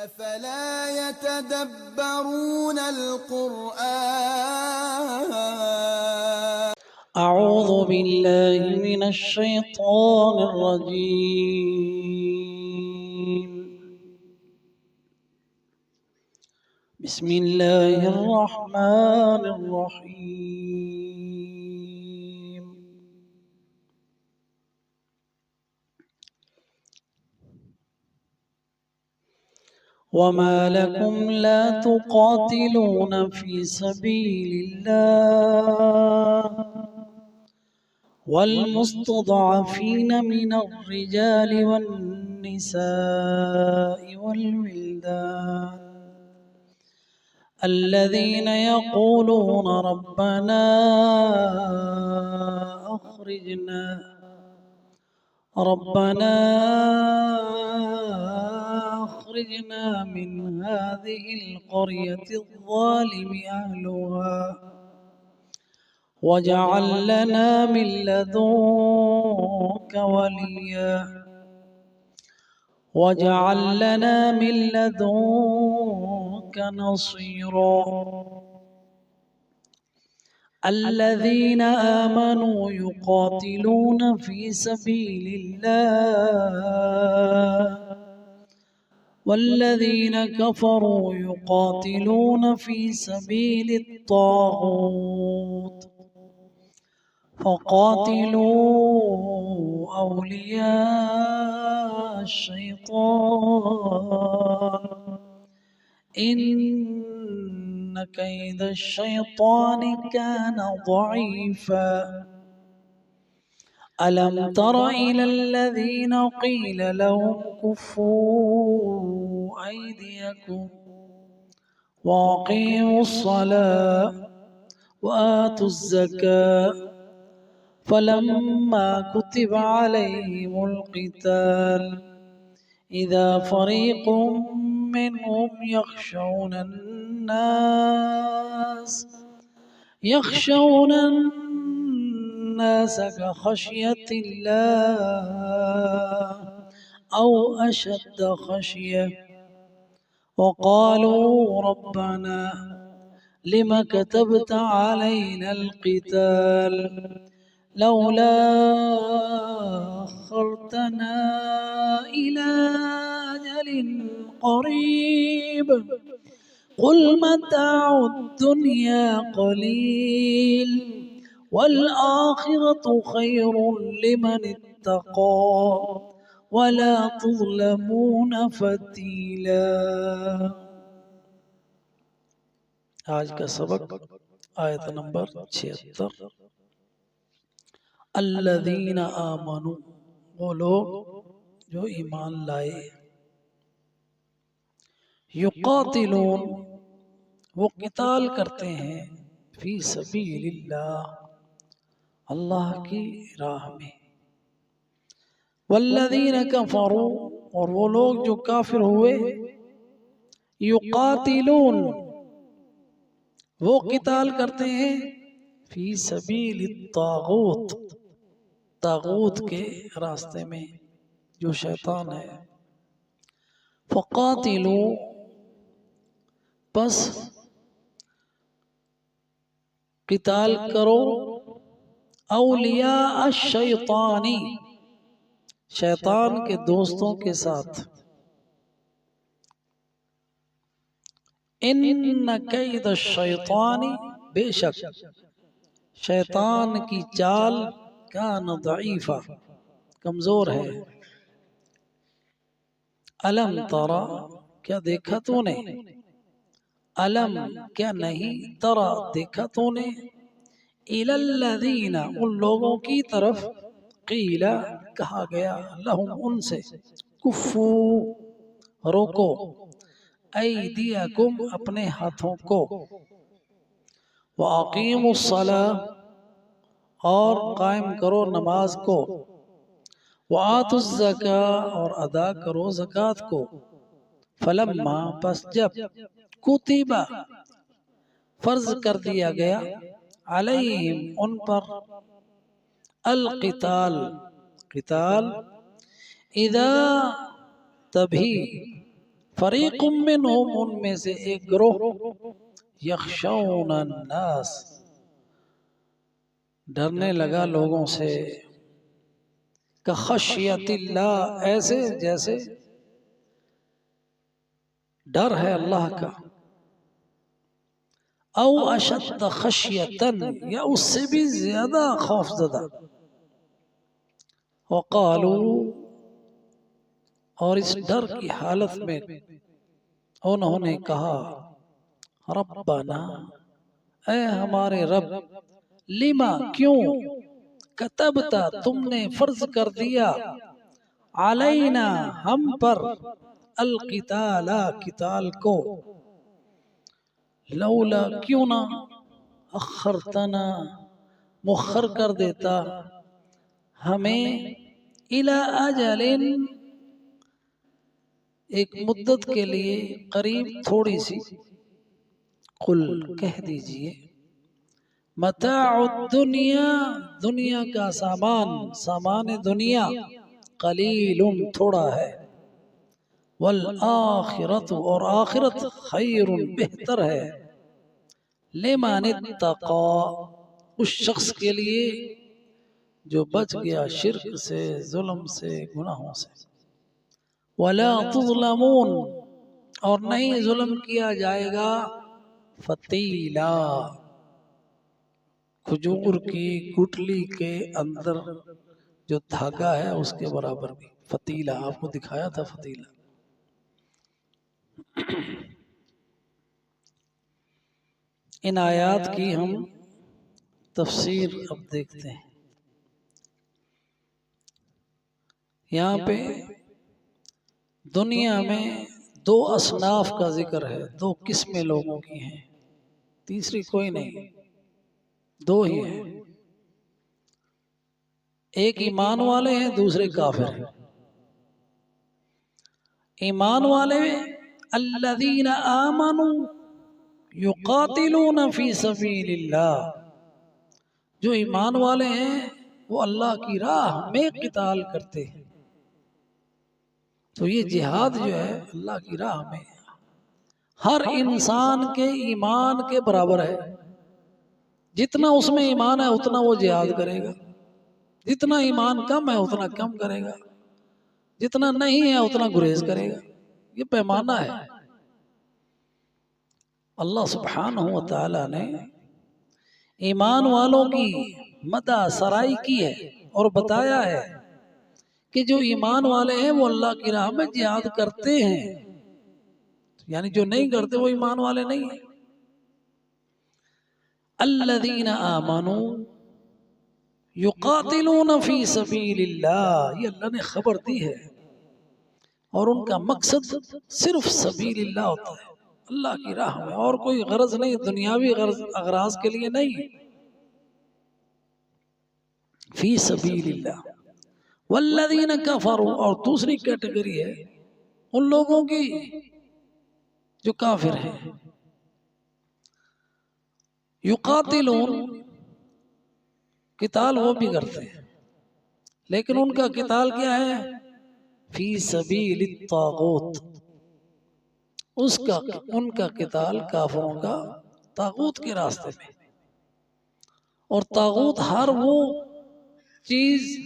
أفلا يتدبرون القرآن. أعوذ بالله من الشيطان الرجيم. بسم الله الرحمن الرحيم. وما لكم لا تقاتلون في سبيل الله والمستضعفين من الرجال والنساء والولدان الذين يقولون ربنا أخرجنا من هذه القرية الظالم أهلها واجعل لنا من لدنك وليا واجعل لنا من لدنك نصيرا. الذين آمنوا يقاتلون في سبيل الله والذين كفروا يقاتلون في سبيل الطاغوت فقاتلوا أولياء الشيطان إن كيد الشيطان كان ضعيفا. ألم تر إلى الذين قيل لهم كفوا أيديكم وأقيموا الصلاة وآتوا الزكاة فلما كتب عليهم القتال إذا فريق منهم يخشون الناس كخشية الله أو أشد خشية وقالوا ربنا لم كتبت علينا القتال لولا أخرتنا إلى أجل قريب قل متاع الدنيا قليل والآخرة خير لمن اتقى ولا تظلمون فتیلا. آج کا سبق آیت نمبر 76. الذین آمنوا، وہ لوگ جو ایمان لائے، یقاتلون، وہ قتال کرتے ہیں، فی سبیل اللہ، اللہ کی راہ میں، والذین کفروا، اور وہ لوگ جو کافر ہوئے، یقاتلون، وہ قتال کرتے ہیں، فی سبیل الطاغوت، طاغوت کے راستے میں جو شیطان ہے، فقاتلوا، پس قتال کرو، اولیاء الشیطانی، شیطان کے دوستوں کے ساتھ، ان کید الشیطان، بے شک شیطان کی چال، کان ضعیفا، کمزور ہے. الم ترا، کیا دیکھا تو نے، الم کیا نہیں، ترا دیکھا تو نے، الی الذین، ان لوگوں کی طرف، قیل کہا گیا، لہم ان سے، کفو روکو، ایدیکم اپنے ہاتھوں کو، وَأَقِیمُوا الصَّلَاةَ اور قائم کرو نماز کو، وَآتُوا الزَّكَاةَ اور ادا کرو زکوٰۃ کو، فلما، پس جب، کتب فرض کر دیا گیا، علیہم ان پر، القتال قتال، اذا تبھی، فریق منہم ان میں سے ایک گروہ یخشون الناس ڈرنے لگا لوگوں سے کخشیت اللہ ایسے جیسے ڈر ہے اللہ کا او اشد خشیتن یا اس سے بھی زیادہ خوف زدہ وقالو اور اس ڈر کی حالت میں انہوں نے کہا ربنا اے ہمارے رب لما کیوں کتبتا تم نے فرض کر دیا علینا ہم پر القتال قتال کو لولا کیوں نہ اخرتنا مؤخر کر دیتا ہمیں الی اجل ایک مدت کے لیے قریب تھوڑی سی قل کہہ دیجئے متاع الدنیا دنیا کا سامان دنیا قلیل تھوڑا ہے والآخرت اور آخرت خیر بہتر ہے لمن اتقا اس شخص کے لیے جو بچ گیا شرک سے ظلم سے گناہوں سے ولا تظلمون اور نہیں ظلم کیا جائے گا فتیلا کھجور کی گٹلی کے اندر جو دھاگا ہے اس کے برابر بھی فتیلا آپ کو دکھایا تھا فتیلا ان آیات کی ہم تفسیر اب دیکھتے ہیں یہاں پہ دنیا میں دو اصناف کا ذکر ہے دو قسمیں لوگوں کی ہیں تیسری کوئی نہیں دو ہی ہیں ایک ایمان والے ہیں دوسرے کافر ہیں ایمان والے الذین آمنوا یقاتلون فی سبیل اللہ جو ایمان والے ہیں وہ اللہ کی راہ میں قتال کرتے ہیں تو یہ جہاد جو ہے اللہ کی راہ میں ہر انسان کے ایمان کے برابر ہے جتنا اس میں ایمان ہے اتنا وہ جہاد کرے گا جتنا ایمان کم ہے اتنا کم کرے گا جتنا نہیں ہے اتنا گریز کرے گا یہ پیمانہ ہے اللہ سبحانہ و تعالی نے ایمان والوں کی مدح سرائی کی ہے اور بتایا ہے کہ جو ایمان والے ہیں وہ اللہ کی راہ میں جہاد کرتے ہیں یعنی جو نہیں کرتے وہ ایمان والے نہیں ہیں الذین آمنوا یقاتلون فی سبیل اللہ یہ اللہ نے خبر دی ہے اور ان کا مقصد صرف سبیل اللہ ہوتا ہے اللہ کی راہ میں اور کوئی غرض نہیں دنیاوی اغراض کے لیے نہیں فی سبیل اللہ والذین کفروا اور دوسری کیٹیگری ہے ان لوگوں کی جو کافر ہیں یقاتلون قتال وہ بھی کرتے ہیں لیکن ان کا قتال کیا ہے فی سبیل الطاغوت ان کا قتال کافروں کا طاغوت کے راستے میں اور طاغوت ہر وہ چیز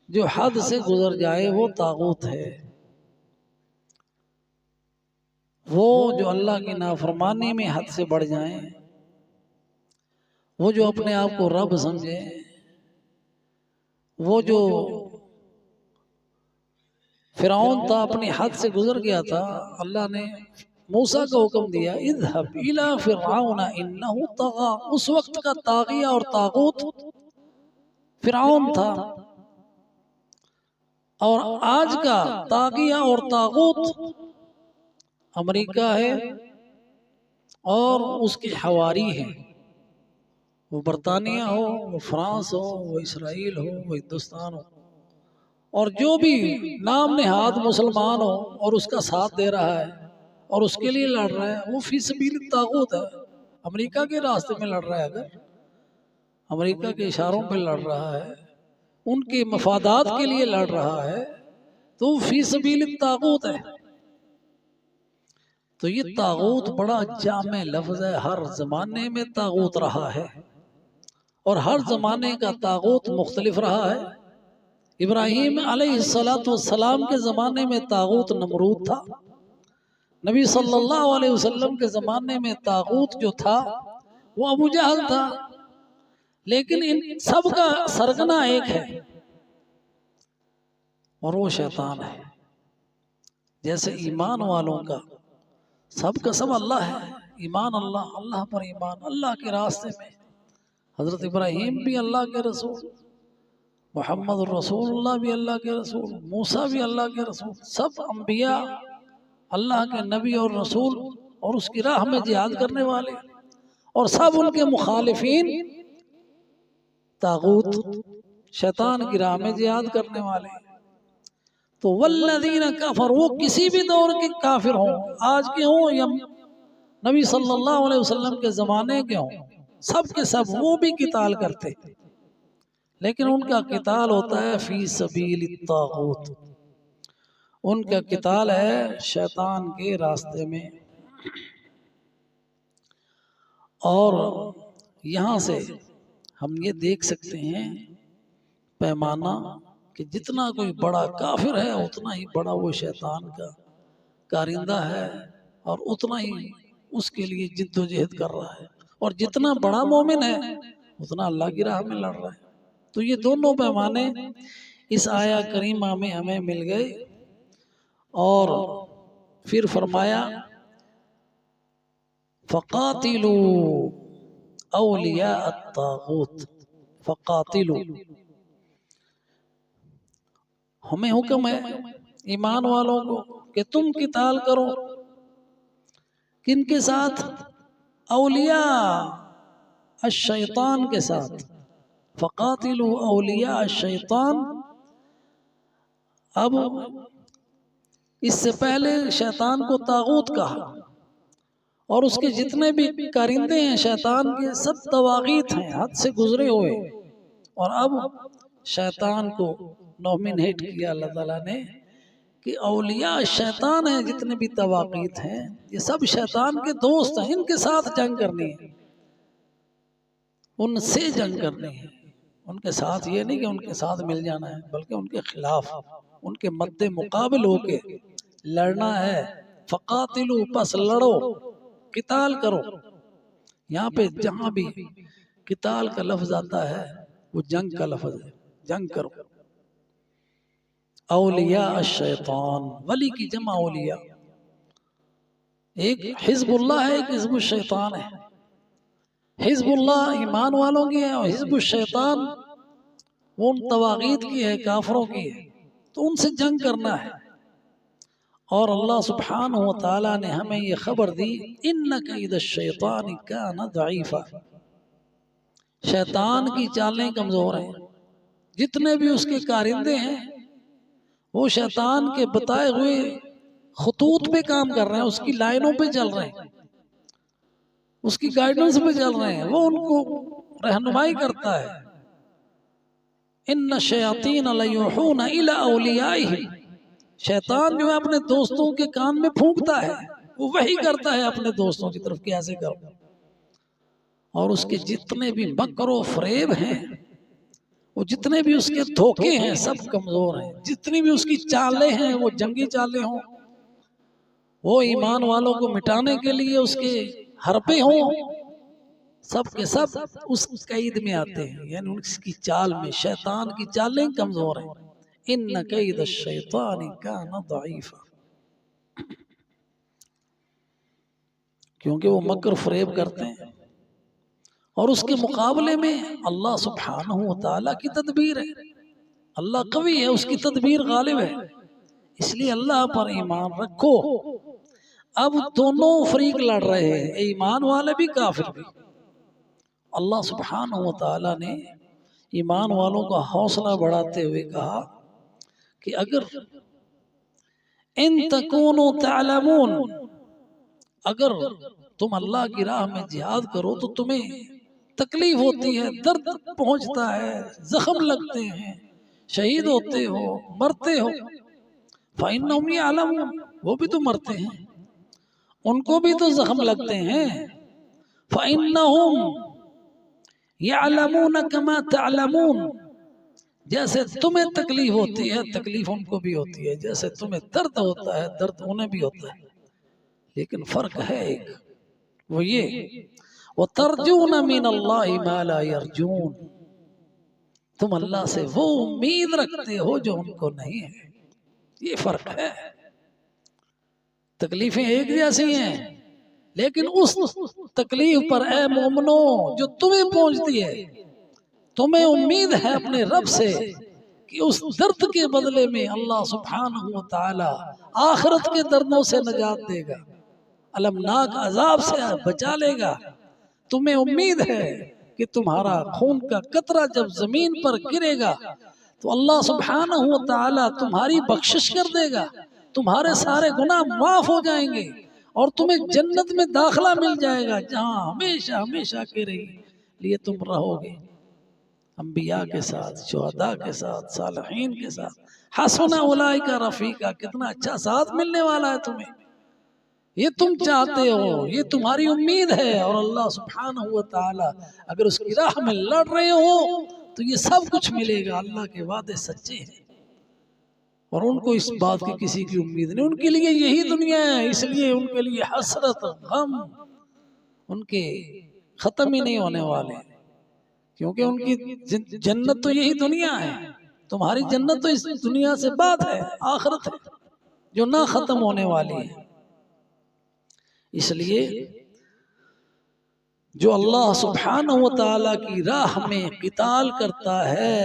جو حد سے گزر جائے وہ طاغوت ہے وہ جو اللہ کی نافرمانی میں حد سے بڑھ جائیں وہ جو اپنے آپ کو رب سمجھے وہ جو فرعون تھا اپنی حد سے گزر گیا تھا اللہ نے موسیٰ کو حکم دیا اذهب الى فرعون انه طغى اس وقت کا طاغیہ اور طاغوت فرعون تھا اور آج کا طاغیہ اور طاغوت امریکہ ہے اور اس کے حواری ہیں وہ برطانیہ ہو وہ فرانس ہو وہ اسرائیل ہو وہ ہندوستان ہو اور جو بھی نام نہاد مسلمان ہو اور اس کا ساتھ دے رہا ہے اور اس کے لیے لڑ رہا ہے وہ فی سبیل الطاغوت ہے امریکہ کے راستے میں لڑ رہا ہے اگر امریکہ کے اشاروں پہ لڑ رہا ہے ان کے مفادات کے لیے لڑ رہا ہے تو فی سبیل الطاغوت ہے تو یہ طاغوت بڑا جامع لفظ ہے، ہر زمانے میں طاغوت رہا ہے اور ہر زمانے کا طاغوت مختلف رہا ہے۔ ابراہیم علیہ السلام کے زمانے میں طاغوت نمرود تھا، نبی صلی اللہ علیہ وسلم کے زمانے میں طاغوت جو تھا وہ ابو جہل تھا، لیکن ان سب کا سرگنا ایک ہے اور وہ شیطان ہے۔ جیسے ایمان والوں کا سب اللہ ہے، ایمان اللہ پر ایمان، اللہ کے راستے میں۔ حضرت ابراہیم بھی اللہ کے رسول، محمد الرسول اللہ بھی اللہ کے رسول، موسیٰ بھی اللہ کے رسول، سب انبیاء اللہ کے نبی اور رسول اور اس کی راہ میں جہاد کرنے والے، اور سب ان کے مخالفین طاغوت شیطان کی راہ میں جہاد کرنے والے۔ تو والذین کفروا، وہ کسی بھی دور کے کافر ہوں، آج کے ہوں یا نبی صلی اللہ علیہ وسلم کے زمانے کے ہوں، سب کے سب وہ بھی قتال کرتے، لیکن ان کا قتال ہوتا ہے فی سبیل الطاغوت، ان کا قتال ہے شیطان کے راستے میں۔ اور یہاں سے ہم یہ دیکھ سکتے ہیں پیمانہ کہ جتنا کوئی بڑا کافر ہے اتنا ہی بڑا وہ شیطان کا کارندہ ہے اور اتنا ہی اس کے لیے جد و جہد کر رہا ہے، اور جتنا بڑا مومن ہے اتنا اللہ کی راہ میں لڑ رہا ہے۔ تو یہ دونوں پیمانے اس آیہ کریمہ میں ہمیں مل گئے، اور پھر فرمایا فَقَاتِلُوا أَوْلِيَاءَ الطَّاغُوتِ، فَقَاتِلُوا، ہمیں حکم ہے ایمان والوں کو کہ تم قتال کرو، کن کے ساتھ؟ اولیاء الشیطان کے ساتھ، فَقَاتِلُوا أَوْلِيَاءَ الشَّيْطَانِ۔ اب اس سے پہلے شیطان کو طاغوت کہا، اور اس کے جتنے بھی کارندے ہیں شیطان کے سب طواغیت ہیں، حد سے گزرے ہوئے، اور اب شیطان کو نومینیٹ کیا اللہ تعالیٰ نے کہ اولیاء شیطان ہیں، جتنے بھی طواغیت ہیں یہ سب شیطان کے دوست ہیں، ان کے ساتھ جنگ کرنی ہے، ان سے جنگ کرنی ہے، ان کے ساتھ یہ نہیں کہ ان کے ساتھ مل جانا ہے، بلکہ ان کے خلاف، ان کے مد مقابل ہو کے لڑنا ہے۔ فقاتلو، پس لڑو، قتال کرو۔ یہاں پہ جہاں بھی قتال کا لفظ آتا ہے وہ جنگ کا لفظ ہے، جنگ کرو۔ اولیاء الشیطان، ولی کی جمع اولیاء، ایک حزب اللہ ہے، ایک حزب الشیطان ہے۔ حزب اللہ ایمان والوں کی ہے، اور حزب الشیطان وہ ان طواغیت کی ہے، کافروں کی ہے، تو ان سے جنگ کرنا ہے۔ اور اللہ سبحانہ وتعالی نے ہمیں یہ خبر دی اِنَّ کَیْدَ الشَّیطَانِ کَانَ ضَعِیفًا، شیطان کی چالیں کمزور ہیں، جتنے بھی اس کے کارندے ہیں وہ شیطان کے بتائے ہوئے خطوط پہ کام کر رہے ہیں، اس کی لائنوں پہ چل رہے ہیں، اس کی گائیڈنس پہ چل رہے ہیں، وہ ان کو رہنمائی کرتا ہے۔ اِنَّ الشَّیَاطِینَ لَیُوحُونَ إِلَىٰ أَوْلِیَائِهِمْ، شیطان جو ہے اپنے دوستوں کے کان میں پھونکتا ہے، وہ وحی کرتا ہے اپنے دوستوں کی طرف کہ ایسے کرو، اور اس کے جتنے بھی مکر و فریب ہیں، وہ جتنے بھی اس کے دھوکے ہیں سب کمزور ہیں، جتنی بھی اس کی چالیں ہیں وہ جنگی چالیں ہوں، وہ ایمان والوں کو مٹانے کے لیے اس کے حربے ہوں، سب کے سب اس قید میں آتے ہیں، یعنی اس کی چال میں، شیطان کی چالیں کمزور ہیں۔ اِنَّ کَیْدَ الشَّیطَانِ کَانَ ضَعِیفًا، کیونکہ وہ مکر فریب کرتے ہیں، اور اس کے مقابلے میں اللہ سبحانہ وتعالی کی تدبیر ہے، اللہ قوی ہے، اس کی تدبیر غالب ہے، اس لیے اللہ پر ایمان رکھو۔ اب دونوں فریق لڑ رہے ہیں، ایمان والے بھی کافر بھی۔ اللہ سبحانہ وتعالی نے ایمان والوں کا حوصلہ بڑھاتے ہوئے کہا کہ اگر ان تکونوا تعلمون، اگر تم اللہ کی راہ میں جہاد کرو تو تمہیں تکلیف ہوتی ہے، درد پہنچتا ہے، زخم لگتے ہیں، شہید ہوتے ہو، مرتے ہو، فَإِنَّهُمْ يَعْلَمُونَ، وہ بھی تو مرتے ہیں، ان کو بھی تو زخم لگتے ہیں. فَإِنَّهُمْ يَعْلَمُونَ كَمَا تَعْلَمُونَ، جیسے تمہیں تکلیف ہوتی ہے تکلیف ان کو بھی ہوتی ہے، جیسے تمہیں درد ہوتا ہے درد انہیں بھی ہوتا ہے، لیکن فرق ہے ایک، وہ یہ وَتَرْجُونَ مِنَ اللَّهِ مَا لَا يَرْجُونَ، تم اللہ سے وہ امید رکھتے ہو جو ان کو نہیں ہے. یہ فرق ہے. تکلیفیں ایک جیسی ہیں، لیکن اس تکلیف پر اے مومنو جو تمہیں پہنچتی ہے، تمہیں امید ہے اپنے رب سے کہ اس درد کے بدلے میں اللہ سبحانہ و تعالی آخرت کے دردوں سے نجات دے گا، المناک عذاب سے بچا لے گا. تمہیں امید ہے کہ تمہارا خون کا قطرہ جب زمین پر گرے گا تو اللہ سبحانہ و تعالی تمہاری بخشش کر دے گا، تمہارے سارے گناہ معاف ہو جائیں گے اور تمہیں جنت میں داخلہ مل جائے گا، جہاں ہمیشہ ہمیشہ کے لیے تم رہو گے، انبیاء کے ساتھ، شہداء کے ساتھ، صالحین کے ساتھ. حسن اولئک رفیقا، کتنا اچھا ساتھ ملنے والا ہے تمہیں. یہ تم چاہتے ہو، یہ تمہاری امید ہے، اور اللہ سبحانہ و تعالی اگر اس کی راہ میں لڑ رہے ہو تو یہ سب کچھ ملے گا. اللہ کے وعدے سچے ہیں، اور ان کو اس بات کی کسی کی امید نہیں. ان کے لیے یہی دنیا ہے، اس لیے ان کے لیے حسرت غم ان کے ختم ہی نہیں ہونے والے، کیونکہ ان کی جنت تو یہی دنیا ہے. تمہاری جنت تو اس دنیا سے بعد ہے، آخرت ہے جو نہ ختم ہونے والی ہے. اس لیے جو اللہ سبحانہ و تعالی کی راہ میں قتال کرتا ہے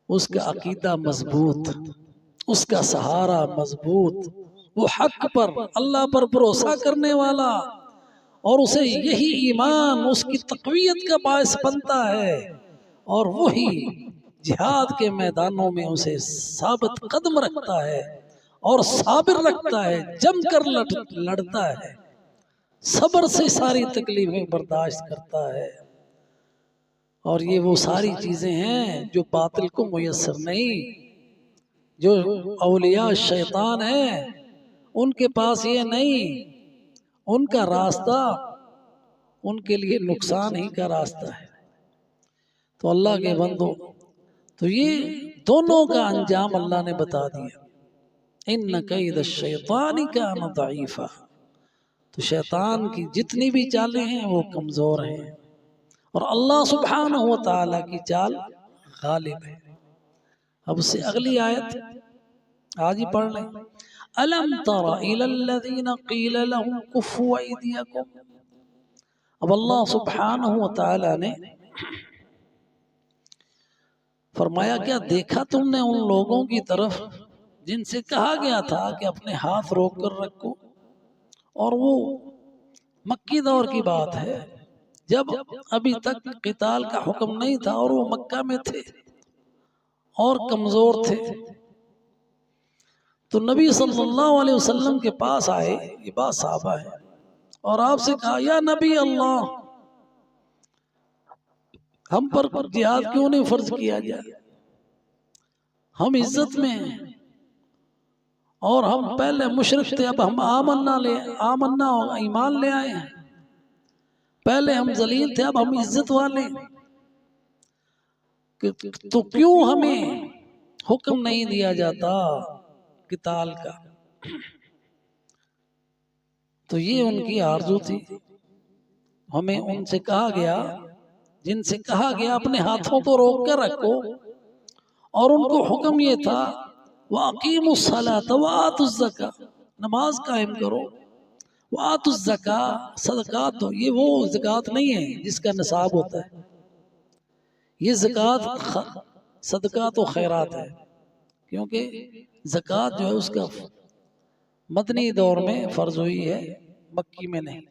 اس کا عقیدہ مضبوط، اس کا سہارا مضبوط، وہ حق پر اللہ پر بھروسہ کرنے والا، اور اسے یہی ایمان اس کی تقویت کا باعث بنتا ہے، اور وہی جہاد کے میدانوں میں اسے ثابت قدم رکھتا ہے اور صابر رکھتا ہے، جم کر لڑتا ہے، صبر سے ساری تکلیفیں برداشت کرتا ہے. اور یہ وہ ساری چیزیں ہیں جو باطل کو میسر نہیں. جو اولیاء شیطان ہیں ان کے پاس یہ نہیں، ان کا راستہ ان کے لیے نقصان ہی کا راستہ ہے. تو اللہ کے بندو، تو یہ دونوں کا انجام اللہ نے بتا دیا. ان کید الشیطان کان ضعیفا، تو شیطان کی جتنی بھی چالیں ہیں وہ کمزور ہیں، اور اللہ سبحانہ و تعالی کی چال غالب ہے. اب اس سے اگلی آیت آج ہی پڑھ لیں. الم تر الی الذین قیل لهم کفوا ایدیکم. اب اللہ سبحانہ و تعالی نے فرمایا کیا دیکھا تم نے ان لوگوں کی طرف جن سے کہا گیا تھا کہ اپنے ہاتھ روک کر رکھو. اور وہ مکی دور کی بات ہے جب ابھی تک قتال کا حکم نہیں تھا اور وہ مکہ میں تھے اور کمزور تھے. تو نبی صلی اللہ علیہ وسلم کے پاس آئے، یہ بات صحابہ ہے، اور آپ سے کہا یا نبی اللہ، ہم پر جہاد کیوں نہیں فرض کیا گیا؟ ہم عزت میں ہیں اور ہم پہلے مشرک تھے، اب ہم آمنا ایمان لے آئے ہیں. پہلے ہم ذلیل تھے، اب ہم عزت والے. تو کیوں ہمیں حکم نہیں دیا جاتا قتال کا؟ تو یہ ان کی آرزو تھی. ہمیں ان سے کہا گیا، جن سے کہا گیا اپنے ہاتھوں کو روک کر رکھو، اور ان کو حکم یہ تھا وَأَقِيمُوا الصَّلَاةَ وَآتُوا الزَّكَاةَ، نماز قائم کرو، وَآتُوا الزَّكَاةَ، صدقات دو. یہ وہ زکوٰۃ نہیں ہے جس کا نصاب ہوتا ہے، یہ زکوٰۃ صدقات و خیرات ہے، کیونکہ زکوٰۃ جو ہے اس کا مدنی دور میں فرض ہوئی ہے، مکی میں نہیں.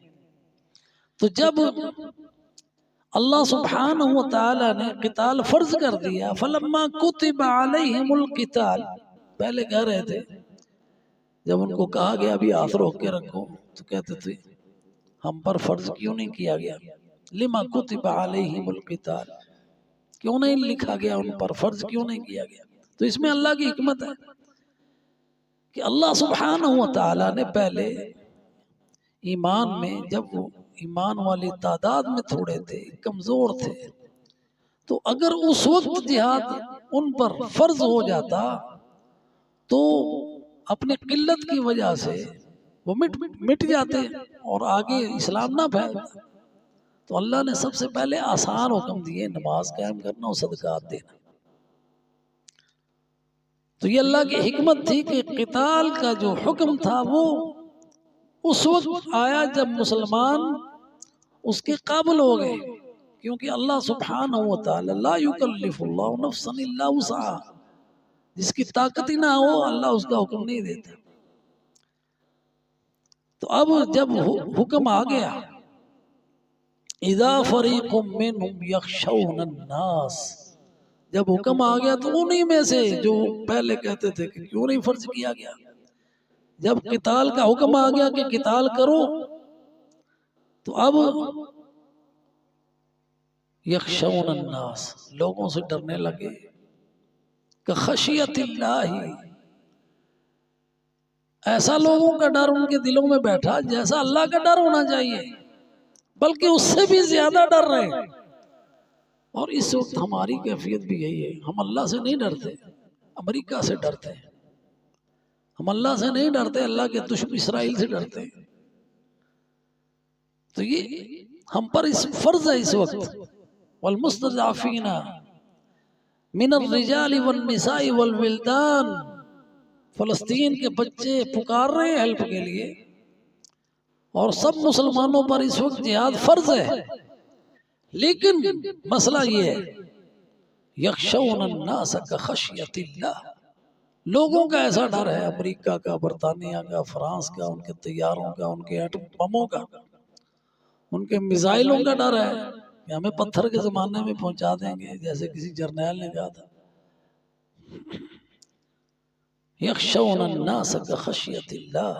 تو جب اللہ سبحانہ و تعالی نے قتال فرض کر دیا، فلما کتب علیہم القتال، پہلے کہہ رہے تھے جب ان کو کہا گیا ابھی ہاتھ روک کے رکھو تو کہتے تھے ہم پر فرض کیوں نہیں کیا گیا؟ لما کتب علیہم القتال، کیوں نہیں لکھا گیا ان پر، فرض کیوں نہیں کیا گیا؟ تو اس میں اللہ کی حکمت ہے کہ اللہ سبحانہ و تعالیٰ نے پہلے ایمان میں، جب وہ ایمان والی تعداد میں تھوڑے تھے، کمزور تھے، تو اگر اس وقت جہاد ان پر فرض ہو جاتا تو اپنی قلت کی وجہ سے وہ مٹ جاتے اور آگے اسلام نہ پھیلتا۔ تو اللہ نے سب سے پہلے آسان حکم دیے، نماز قائم کرنا اور صدقات دینا۔ تو یہ اللہ کی حکمت تھی کہ قتال کا جو حکم تھا وہ اس وقت آیا جب مسلمان اس کے قابل ہو گئے، کیونکہ اللہ سبحانہ و تعالی لا یکلف اللہ نفسا الا وسعها، جس کی طاقت ہی نہ ہو اللہ اس کا حکم نہیں دیتا۔ تو اب جب حکم آ گیا اذا فریق منهم یخشون الناس، جب حکم آ گیا تو انہی میں سے جو پہلے کہتے تھے کہ کیوں نہیں فرض کیا گیا، جب قتال کا حکم آ گیا کہ قتال کرو تو اب یخشون الناس، لوگوں سے ڈرنے لگے، کہ خشیت اللہ، ایسا لوگوں کا ڈر ان کے دلوں میں بیٹھا جیسا اللہ کا ڈر ہونا چاہیے، بلکہ اس سے بھی زیادہ ڈر رہے۔ اور اس وقت ہماری کیفیت بھی یہی ہے، ہم اللہ سے نہیں ڈرتے، امریکہ سے ڈرتے ہیں۔ ہم اللہ سے نہیں ڈرتے، اللہ کے دشمن اسرائیل سے ڈرتے ہیں۔ تو یہ ہم پر اس فرض ہے اس وقت، والمستضعفین من الرجال والنساء والولدان، فلسطین کے بچے پکار رہے ہیں ہیلپ کے لیے، اور سب مسلمانوں پر اس وقت جہاد فرض ہے، لیکن مسئلہ یہ ہے یخشون الناس کخشیت اللہ، لوگوں کا ایسا ڈر ہے، امریکہ کا، برطانیہ کا، فرانس کا، ان کے طیاروں کا، ان کے ایٹم بموں کا، ان کے میزائلوں کا ڈر ہے کہ ہمیں پتھر کے زمانے میں پہنچا دیں گے، جیسے کسی جرنیل نے کہا تھا۔ یخشون الناس کخشیت اللہ،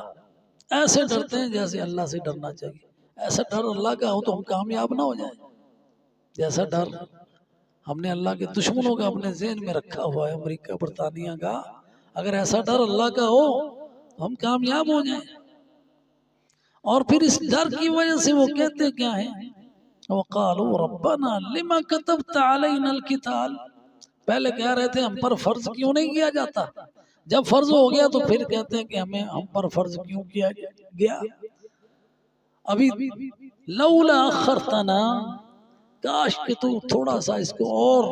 ایسے ڈرتے ہیں جیسے اللہ سے ڈرنا چاہیے۔ ایسا ڈر اللہ کا ہو تو ہم کامیاب نہ ہو جائیں، جیسا ڈر ہم نے اللہ کے دشمنوں کا اپنے ذہن میں رکھا ہوا ہے، امریکہ برطانیہ کا، اگر ایسا ڈر اللہ کا ہو تو ہم کامیاب ہو جائیں۔ اور پھر اس ڈر کی وجہ سے وہ کہتے کیا ہیں، وَقَالُوا رَبَّنَا لِمَا كَتَبْتَ عَلَيْنَا الْقِتَالَ، پہلے کہہ رہے تھے ہم پر فرض کیوں نہیں کیا جاتا، جب فرض ہو گیا تو پھر کہتے ہیں کہ ہم پر فرض کیوں کیا گیا۔ ابھی لولا اخرتنا، کاش کہ تو تھوڑا سا اس کو اور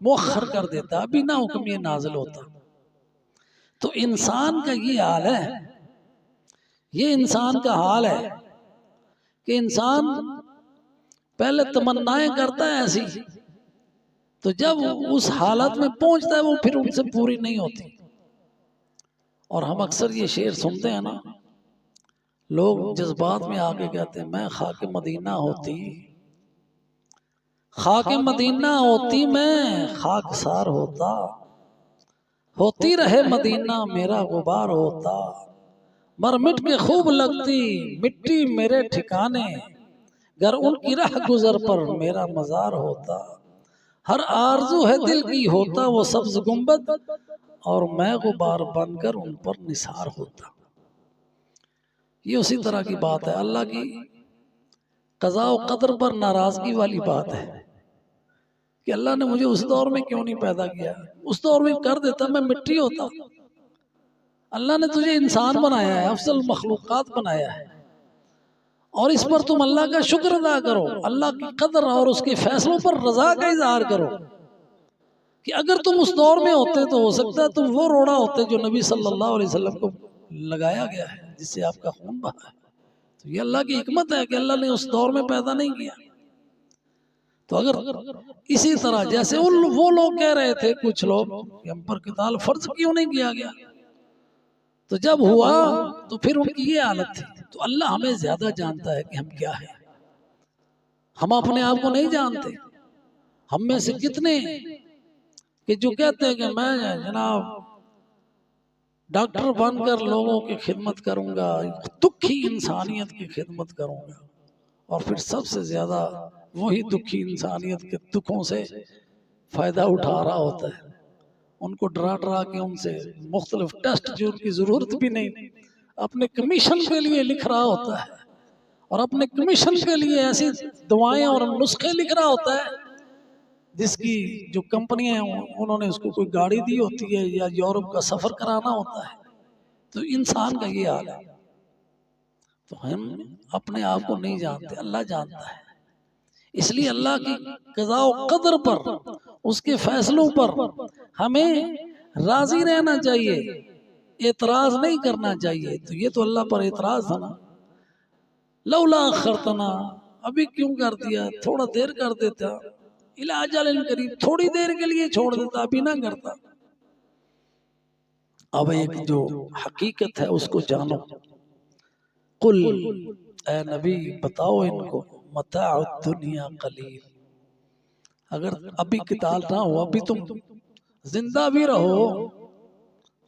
مؤخر کر دیتا، ابھی نہ حکم یہ نازل ہوتا۔ تو انسان کا یہ حال ہے، یہ انسان کا حال ہے کہ انسان پہلے تمنائیں کرتا ہے ایسی، تو جب اس حالت میں پہنچتا ہے وہ پھر ان سے پوری نہیں ہوتی۔ اور ہم اکثر یہ شعر سنتے ہیں نا، لوگ جذبات میں آ کے کہتے ہیں میں خاک مدینہ ہوتی، خاک مدینہ ہوتی میں خاکسار ہوتا، ہوتی رہے مدینہ میرا غبار ہوتا، مر مٹ کے خوب لگتی مٹی میرے ٹھکانے، گر ان کی رہ گزر پر میرا مزار ہوتا، ہر آرزو ہے دل کی ہوتا وہ سبز گنبد، اور میں غبار بن کر ان پر نثار ہوتا۔ یہ اسی طرح کی بات ہے، اللہ کی قضاء و قدر پر ناراضگی والی بات ہے کہ اللہ نے مجھے اس دور میں کیوں نہیں پیدا کیا، اس دور میں کر دیتا میں مٹی ہوتا۔ اللہ نے تجھے انسان بنایا ہے، افضل مخلوقات بنایا ہے، اور اس پر تم اللہ کا شکر ادا کرو، اللہ کی قدر اور اس کے فیصلوں پر رضا کا اظہار کرو، کہ اگر تم اس دور میں ہوتے تو ہو سکتا ہے تم وہ روڑا ہوتے جو نبی صلی اللہ علیہ وسلم کو لگایا گیا ہے، جس سے آپ کا خون بہا ہے۔ تو یہ اللہ کی حکمت ہے کہ اللہ نے اس دور میں پیدا نہیں کیا۔ تو اگر اسی طرح جیسے وہ لوگ کہہ رہے تھے کچھ لوگ کہ ہم پر قتال فرض کیوں نہیں کیا گیا، تو جب ہوا تو پھر ان کی یہ حالت تھی۔ تو اللہ ہمیں زیادہ جانتا ہے کہ ہم کیا ہیں، ہم اپنے آپ کو نہیں جانتے۔ ہم میں سے کتنے کہ جو کہتے ہیں کہ میں جناب ڈاکٹر بن کر لوگوں کی خدمت کروں گا، دکھی انسانیت کی خدمت کروں گا، اور پھر سب سے زیادہ وہی دکھی انسانیت کے دکھوں سے فائدہ اٹھا رہا ہوتا ہے، ان کو ڈرا ڈرا کے ان سے مختلف ٹیسٹ جو ان کی ضرورت بھی نہیں، اپنے کمیشن کے لیے لکھ رہا ہوتا ہے، اور اپنے کمیشن کے لیے ایسی دعائیں اور نسخے لکھ رہا ہوتا ہے جس کی جو کمپنیاں ہیں انہوں نے اس کو کوئی گاڑی دی ہوتی ہے یا یورپ کا سفر کرانا ہوتا ہے۔ تو انسان کا یہ حال ہے۔ تو ہم اپنے آپ کو نہیں جانتے، اللہ جانتا ہے۔ اس لیے اللہ کی قضاء و قدر پر، اس کے فیصلوں پر ہمیں راضی رہنا چاہیے، اعتراض نہیں کرنا چاہیے۔ تو یہ تو اللہ پر اعتراض تھا نا، لولا اخرتنا، ابھی کیوں کر دیا، تھوڑا دیر کر دیتا، الی اجل قریب، تھوڑی دیر کے لیے چھوڑ دیتا، ابھی نہ کرتا۔ اب ایک جو حقیقت ہے اس کو جانو، قل، اے نبی بتاؤ ان کو، متاع الدنیا قلیل، اگر ابھی قتال نہ ہو، ابھی تم زندہ بھی رہو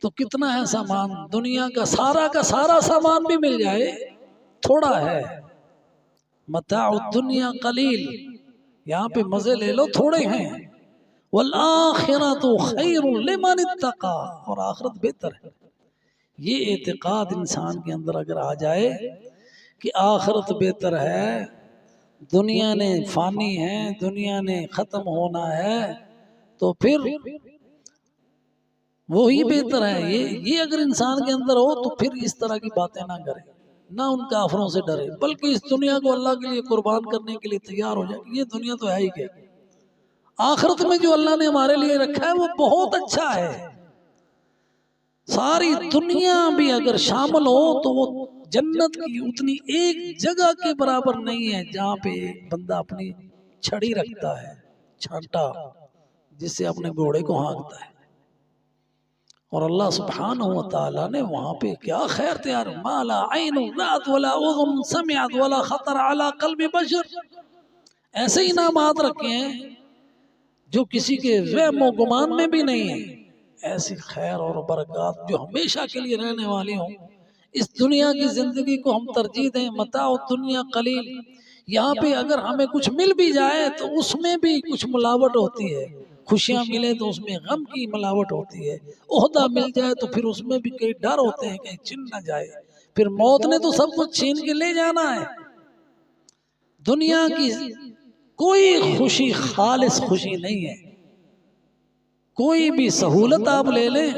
تو کتنا ہے سامان، دنیا کا سارا سامان بھی مل جائے تھوڑا ہے۔ متاع الدنیا قلیل، یہاں پہ مزے لے لو تھوڑے ہیں، والآخرۃ خیر لمن اتقی، اور آخرت بہتر ہے۔ یہ اعتقاد انسان کے اندر اگر آ جائے کہ آخرت بہتر ہے، دنیا نے فانی ہے، دنیا نے ختم ہونا ہے، تو پھر وہی بہتر ہے۔ یہ اگر انسان کے اندر ہو تو پھر اس طرح کی باتیں نہ کرے، نہ ان کافروں سے ڈرے، بلکہ اس دنیا کو اللہ کے لیے قربان کرنے کے لیے تیار ہو جائے۔ یہ دنیا تو ہے ہی کیا، آخرت میں جو اللہ نے ہمارے لیے رکھا ہے وہ بہت اچھا ہے۔ ساری دنیا بھی اگر شامل ہو تو وہ جنت کی اتنی ایک جگہ کے برابر نہیں ہے جہاں پہ بندہ اپنی چھڑی رکھتا ہے، چھانٹا جس سے اپنے گھوڑے کو ہانکتا ہے، اور اللہ سبحانہ وتعالی نے وہاں پہ کیا خیر تیار، ما لا عین رأت ولا اذن سمعت ولا خطر علی قلب بشر، ایسے انعامات رکھے ہیں جو کسی کے وہم و گمان میں بھی نہیں ہے، ایسی خیر اور برکات جو ہمیشہ کے لیے رہنے والی ہوں۔ اس دنیا کی زندگی کو ہم ترجیح دیں، متاع الدنیا قلیل، یہاں پہ اگر ہمیں کچھ مل بھی جائے تو اس میں بھی کچھ ملاوٹ ہوتی ہے، خوشیاں ملے تو اس میں غم کی ملاوٹ ہوتی ہے، عہدہ مل جائے تو پھر اس میں بھی کئی ڈر ہوتے ہیں کہیں چھن نہ جائے، پھر موت نے تو سب کچھ چھین کے لے جانا ہے۔ دنیا کی کوئی خوشی خالص خوشی نہیں ہے، کوئی بھی سہولت آپ لے لیں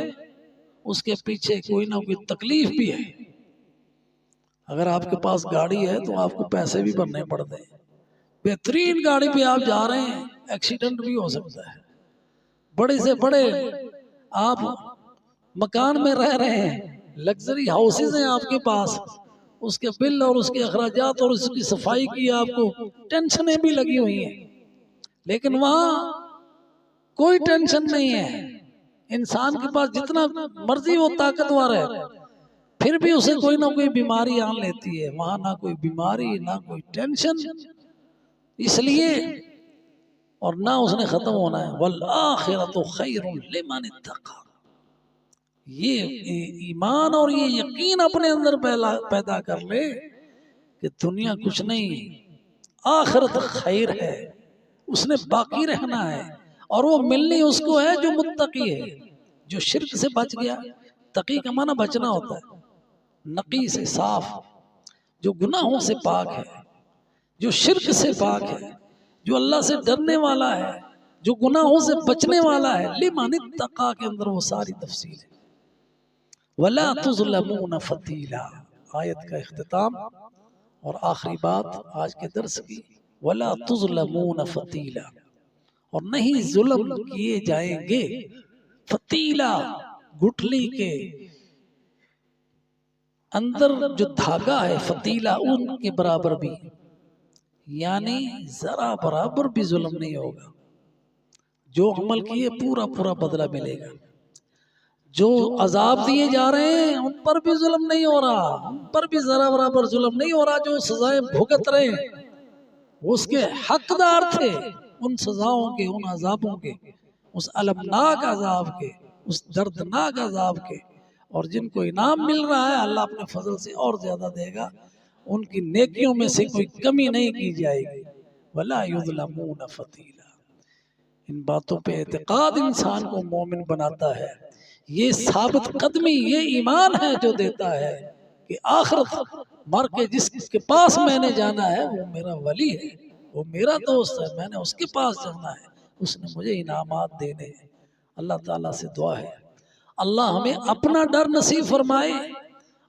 اس کے پیچھے کوئی نہ کوئی تکلیف بھی ہے۔ اگر آپ کے پاس گاڑی ہے تو آپ کو پیسے بھی بھرنے پڑتے ہیں، بہترین گاڑی پہ آپ جا رہے ہیں، ایکسیڈنٹ بھی ہو سکتا ہے، بڑے سے بڑے آپ مکان میں رہ رہے ہیں، لگژری ہاؤسز ہیں آپ کے پاس، اس کے بل اور اس کے اخراجات اور اس کی صفائی کی آپ کو ٹینشنیں بھی لگی ہوئی ہیں، لیکن وہاں کوئی ٹینشن نہیں ہے۔ انسان کے پاس جتنا مرضی وہ طاقتور ہے پھر بھی اسے کوئی نہ کوئی بیماری آن لیتی ہے، وہاں نہ کوئی بیماری نہ کوئی ٹینشن، اس لیے اور نہ اس نے ختم ہونا ہے۔ والآخرۃ خیر لمن اتقی، یہ ایمان اور یہ یقین اپنے اندر پیدا کر لے کہ دنیا کچھ نہیں، آخرت خیر ہے، اس نے باقی رہنا ہے، اور وہ ملنی اس کو ہے جو متقی ہے، جو شرک سے بچ گیا۔ تقی کا معنی بچنا ہوتا ہے، نقی سے صاف، جو گناہوں سے پاک ہے، جو شرک سے پاک ہے، جو اللہ سے ڈرنے والا ہے، جو گناہوں سے بچنے والا ہے۔ لمن اتقی کے اندر وہ ساری تفصیل ہے۔ وَلَا تُظْلَمُونَ فَتِيلًا، آیت کا اختتام اور آخری بات آج کے درس کی، وَلَا تُظْلَمُونَ فَتِيلًا، اور نہیں ظلم کیے جائیں گے، فتیلہ، گٹھلی کے اندر جو دھاگا ہے، فتیلہ ان کے برابر بھی، یعنی ذرا برابر بھی ظلم نہیں ہوگا، جو عمل کیے پورا پورا بدلہ ملے گا، جو عذاب دیے جا رہے ہیں ان پر بھی ظلم نہیں ہو رہا، ان پر بھی ذرا برابر ظلم نہیں ہو رہا، جو سزائیں بھگت رہے ہیں وہ اس کے حقدار تھے، ان سزاؤں کے، ان عذابوں کے، اس المناک عذاب کے، اس دردناک عذاب کے، اور جن کو انعام مل رہا ہے اللہ اپنے فضل سے اور زیادہ دے گا، ان کی نیکیوں میں سے کوئی کمی نہیں کی جائے گی۔ وَلَا يُظْلَمُونَ فَتِيلًا، ان باتوں پہ اعتقاد انسان کو مومن بناتا ہے. یہ ثابت قدمی، یہ ایمان ہے جو دیتا ہے کہ آخرت مر کے جس کے پاس میں نے جانا ہے وہ میرا ولی ہے، وہ میرا دوست ہے، میں نے اس کے پاس جانا ہے، اس نے مجھے انعامات دینے ہیں. اللہ تعالیٰ سے دعا ہے اللہ ہمیں اپنا ڈر نصیب فرمائے،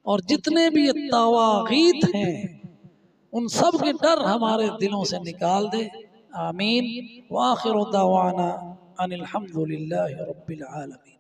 اور جتنے بھی یہ طواغیت ہیں ان سب کے ڈر ہمارے دلوں سے نکال دے. آمین. وآخر دعوانا ان الحمد للہ رب العالمین.